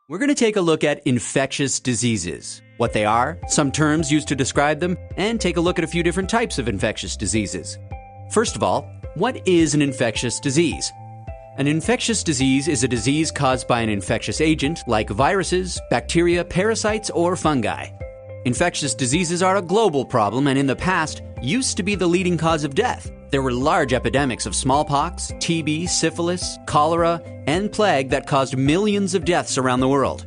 We're going to take a look at infectious diseases, what they are, some terms used to describe them, and take a look at a few different types of infectious diseases. First of all, what is an infectious disease? An infectious disease is a disease caused by an infectious agent like viruses, bacteria, parasites, or fungi. Infectious diseases are a global problem and in the past used to be the leading cause of death. There were large epidemics of smallpox, TB, syphilis, cholera, and plague that caused millions of deaths around the world.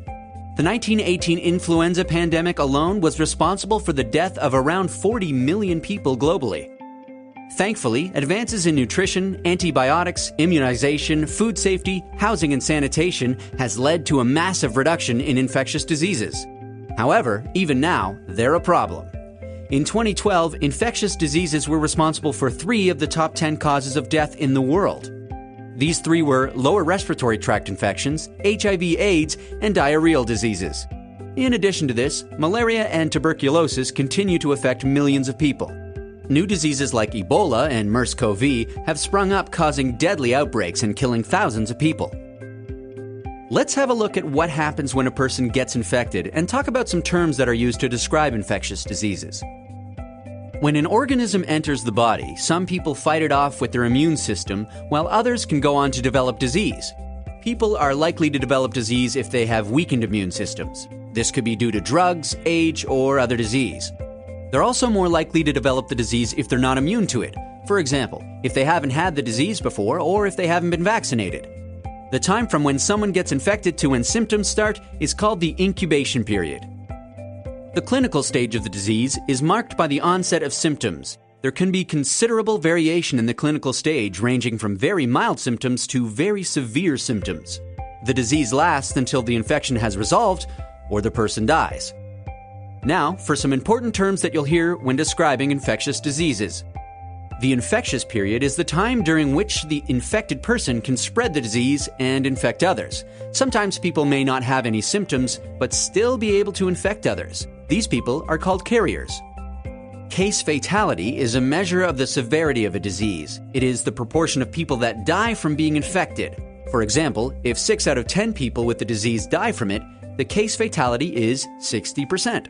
The 1918 influenza pandemic alone was responsible for the death of around 40 million people globally. Thankfully, advances in nutrition, antibiotics, immunization, food safety, housing, and sanitation has led to a massive reduction in infectious diseases. However, even now, they're a problem. In 2012, infectious diseases were responsible for 3 of the top 10 causes of death in the world. These 3 were lower respiratory tract infections, HIV/AIDS, and diarrheal diseases. In addition to this, malaria and tuberculosis continue to affect millions of people. New diseases like Ebola and MERS-CoV have sprung up, causing deadly outbreaks and killing thousands of people. Let's have a look at what happens when a person gets infected and talk about some terms that are used to describe infectious diseases. When an organism enters the body, some people fight it off with their immune system, while others can go on to develop disease. People are likely to develop disease if they have weakened immune systems. This could be due to drugs, age, or other disease. They're also more likely to develop the disease if they're not immune to it. For example, if they haven't had the disease before or if they haven't been vaccinated. The time from when someone gets infected to when symptoms start is called the incubation period. The clinical stage of the disease is marked by the onset of symptoms. There can be considerable variation in the clinical stage, ranging from very mild symptoms to very severe symptoms. The disease lasts until the infection has resolved or the person dies. Now, for some important terms that you'll hear when describing infectious diseases. The infectious period is the time during which the infected person can spread the disease and infect others. Sometimes people may not have any symptoms, but still be able to infect others. These people are called carriers. Case fatality is a measure of the severity of a disease. It is the proportion of people that die from being infected. For example, if 6 out of 10 people with the disease die from it, the case fatality is 60%.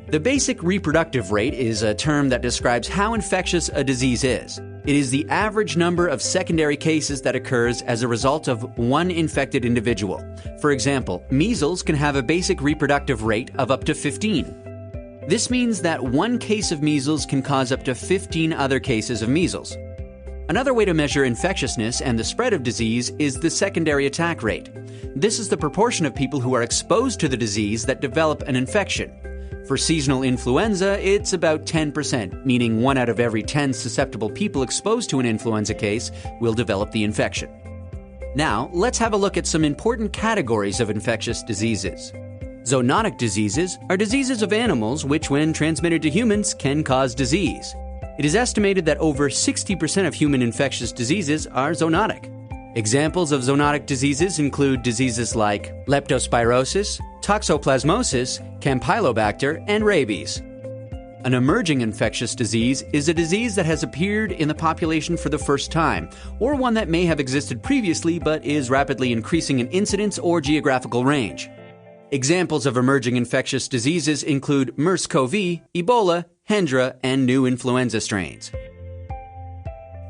The basic reproductive rate is a term that describes how infectious a disease is. It is the average number of secondary cases that occurs as a result of one infected individual. For example, measles can have a basic reproductive rate of up to 15. This means that one case of measles can cause up to 15 other cases of measles. Another way to measure infectiousness and the spread of disease is the secondary attack rate. This is the proportion of people who are exposed to the disease that develop an infection. For seasonal influenza, it's about 10%, meaning 1 out of every 10 susceptible people exposed to an influenza case will develop the infection. Now, let's have a look at some important categories of infectious diseases. Zoonotic diseases are diseases of animals which, when transmitted to humans, can cause disease. It is estimated that over 60% of human infectious diseases are zoonotic. Examples of zoonotic diseases include diseases like leptospirosis, toxoplasmosis, campylobacter, and rabies. An emerging infectious disease is a disease that has appeared in the population for the first time, or one that may have existed previously but is rapidly increasing in incidence or geographical range. Examples of emerging infectious diseases include MERS-CoV, Ebola, Hendra, and new influenza strains.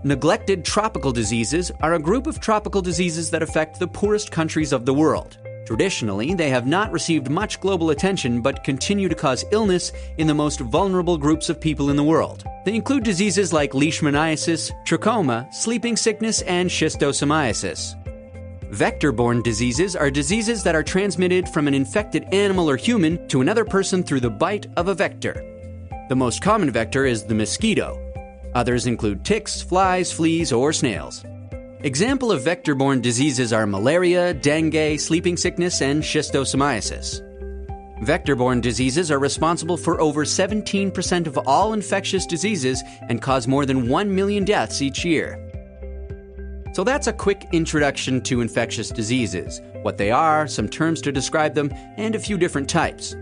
Neglected tropical diseases are a group of tropical diseases that affect the poorest countries of the world. Traditionally, they have not received much global attention but continue to cause illness in the most vulnerable groups of people in the world. They include diseases like leishmaniasis, trachoma, sleeping sickness, and schistosomiasis. Vector-borne diseases are diseases that are transmitted from an infected animal or human to another person through the bite of a vector. The most common vector is the mosquito. Others include ticks, flies, fleas, or snails. Examples of vector-borne diseases are malaria, dengue, sleeping sickness, and schistosomiasis. Vector-borne diseases are responsible for over 17% of all infectious diseases and cause more than 1 million deaths each year. So that's a quick introduction to infectious diseases, what they are, some terms to describe them, and a few different types.